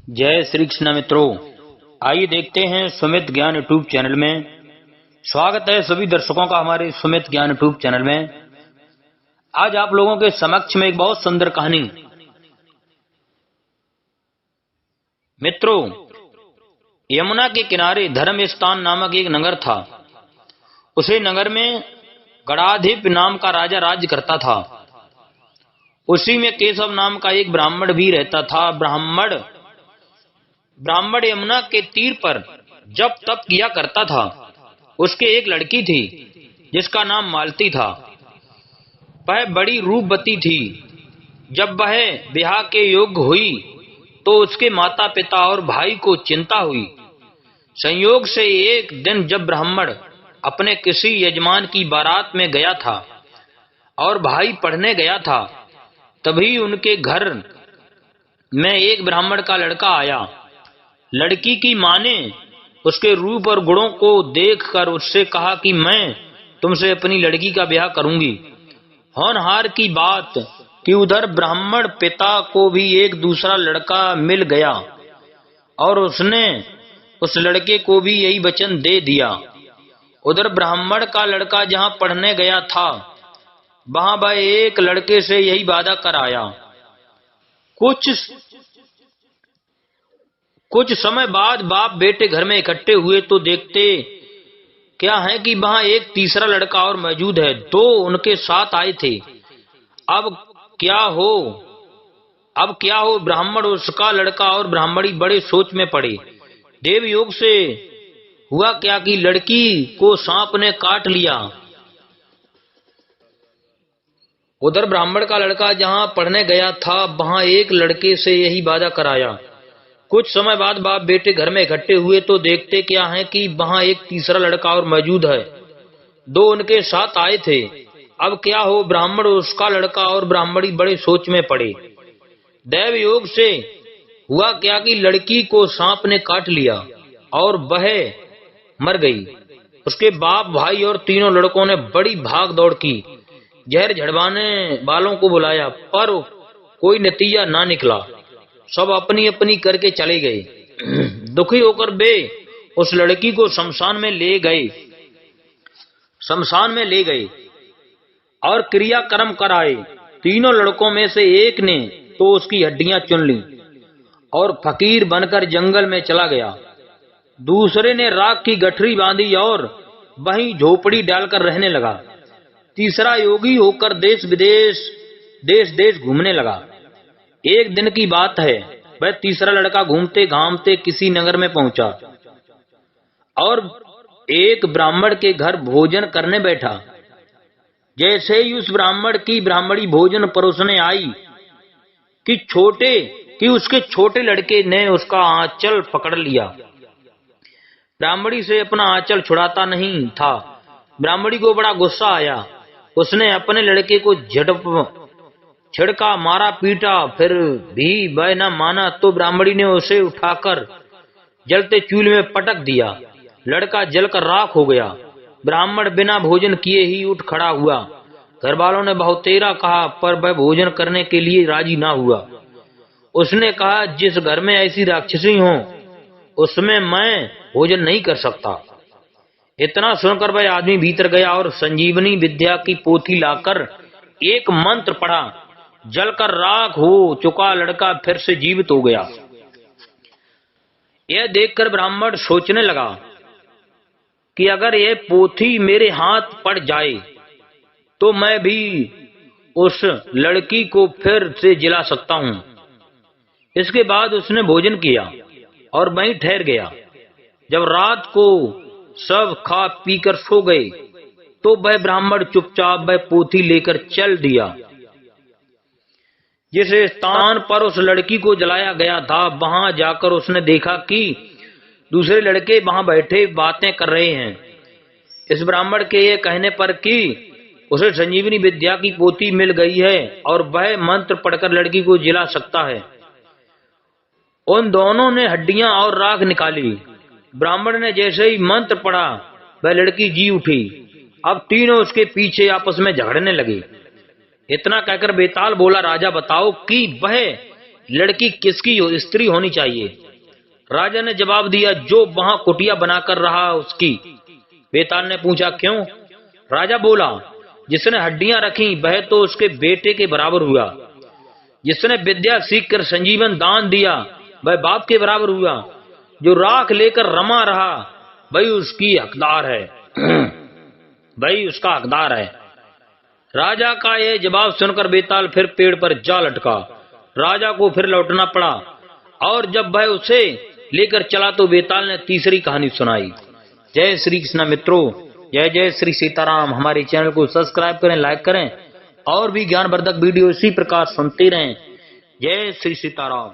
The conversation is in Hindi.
जय श्री कृष्ण मित्रों, आइए देखते हैं सुमित ज्ञान यूट्यूब चैनल में। स्वागत है सभी दर्शकों का हमारे सुमित ज्ञान यूट्यूब चैनल में। आज आप लोगों के समक्ष में एक बहुत सुंदर कहानी। मित्रों, यमुना के किनारे धर्मस्थान नामक एक नगर था। उसे नगर में गणाधिप नाम का राजा राज्य करता था। उसी में केशव नाम का एक ब्राह्मण भी रहता था। ब्राह्मण यमुना के तीर पर जप तप किया करता था। उसके एक लड़की थी जिसका नाम मालती था। वह बड़ी रूपवती थी। जब वह ब्याह के योग्य हुई तो उसके माता पिता और भाई को चिंता हुई। संयोग से एक दिन जब ब्राह्मण अपने किसी यजमान की बारात में गया था और भाई पढ़ने गया था, तभी उनके घर में एक ब्राह्मण का लड़का आया। लड़की की मां ने उसके रूप और गुणों को देखकर उससे कहा कि मैं तुमसे अपनी लड़की का ब्याह करूंगी। होनहार की बात कि उधर ब्राह्मण पिता को भी एक दूसरा लड़का मिल गया और उसने उस लड़के को भी यही वचन दे दिया। उधर ब्राह्मण का लड़का जहां पढ़ने गया था, वहां वह एक लड़के से यही वादा कर आया। कुछ समय बाद बाप बेटे घर में इकट्ठे हुए तो देखते क्या है कि वहां एक तीसरा लड़का और मौजूद है। दो उनके साथ आए थे। अब क्या हो ब्राह्मण, उसका लड़का और ब्राह्मणी बड़े सोच में पड़े। देव योग से हुआ क्या कि लड़की को सांप ने काट लिया। उधर ब्राह्मण का लड़का जहां पढ़ने गया था, वहां एक लड़के से यही वादा कराया। कुछ समय बाद बाप बेटे घर में इकट्ठे हुए तो देखते क्या है कि वहां एक तीसरा लड़का और मौजूद है। दो उनके साथ आए थे। अब क्या हो ब्राह्मण, उसका लड़का और ब्राह्मणी बड़े सोच में पड़े। दैव योग से हुआ क्या कि लड़की को सांप ने काट लिया और वह मर गई। उसके बाप भाई और तीनों लड़कों ने बड़ी भाग दौड़ की। जहर झड़वाने वालों को बुलाया, पर कोई नतीजा ना निकला। सब अपनी अपनी करके चले गए। दुखी होकर वे उस लड़की को शमशान में ले गए और क्रियाक्रम कराए। तीनों लड़कों में से एक ने तो उसकी हड्डियां चुन ली और फकीर बनकर जंगल में चला गया। दूसरे ने राख की गठरी बांधी और वहीं झोपड़ी डालकर रहने लगा। तीसरा योगी होकर देश देश घूमने लगा। एक दिन की बात है, वह तीसरा लड़का घूमते घामते किसी नगर में पहुंचा और एक ब्राह्मण के घर भोजन करने बैठा। जैसे ही उस ब्राह्मण की ब्राह्मणी भोजन परोसने आई कि उसके छोटे लड़के ने उसका आंचल पकड़ लिया। ब्राह्मणी से अपना आंचल छुड़ाता नहीं था। ब्राह्मणी को बड़ा गुस्सा आया। उसने अपने लड़के को छिड़का, मारा, पीटा, फिर भी वह न माना तो ब्राह्मणी ने उसे उठाकर जलते चूल्हे में पटक दिया। लड़का जलकर राख हो गया। ब्राह्मण बिना भोजन किए ही उठ खड़ा हुआ। घर वालों ने बहुतेरा कहा, पर वह भोजन करने के लिए राजी ना हुआ। उसने कहा, जिस घर में ऐसी राक्षसी हो उसमें मैं भोजन नहीं कर सकता। इतना सुनकर वह आदमी भीतर गया और संजीवनी विद्या की पोथी लाकर एक मंत्र पढ़ा। जलकर राख हो चुका लड़का फिर से जीवित हो गया। यह देखकर ब्राह्मण सोचने लगा कि अगर यह पोथी मेरे हाथ पड़ जाए तो मैं भी उस लड़की को फिर से जिला सकता हूं। इसके बाद उसने भोजन किया और वहीं ठहर गया। जब रात को सब खा पीकर सो गए तो वह ब्राह्मण चुपचाप वह पोथी लेकर चल दिया। जिस स्थान पर उस लड़की को जलाया गया था, वहां जाकर उसने देखा कि दूसरे लड़के वहां बैठे बातें कर रहे हैं। इस ब्राह्मण के ये कहने पर कि उसे संजीवनी विद्या की पोथी मिल गई है और वह मंत्र पढ़कर लड़की को जिला सकता है। उन दोनों ने हड्डियां और राख निकाली। ब्राह्मण ने जैसे ही मंत्र पढ़ा, वह लड़की जी उठी। अब तीनों उसके पीछे आपस में झगड़ने लगे। इतना कहकर बेताल बोला, राजा बताओ कि वह लड़की किसकी स्त्री होनी चाहिए। राजा ने जवाब दिया, जो वहां कुटिया बनाकर रहा उसकी। बेताल ने पूछा, क्यों? राजा बोला, जिसने हड्डियां रखी वह तो उसके बेटे के बराबर हुआ, जिसने विद्या सीखकर संजीवन दान दिया वह बाप के बराबर हुआ, जो राख लेकर रमा रहा वही उसकी हकदार है वही उसका हकदार है। राजा का यह जवाब सुनकर बेताल फिर पेड़ पर जा लटका। राजा को फिर लौटना पड़ा और जब वह उसे लेकर चला तो बेताल ने तीसरी कहानी सुनाई। जय श्री कृष्ण मित्रों, जय जय श्री सीताराम। हमारे चैनल को सब्सक्राइब करें, लाइक करें और भी ज्ञानवर्धक वीडियो इसी प्रकार सुनते रहें। जय श्री सीताराम।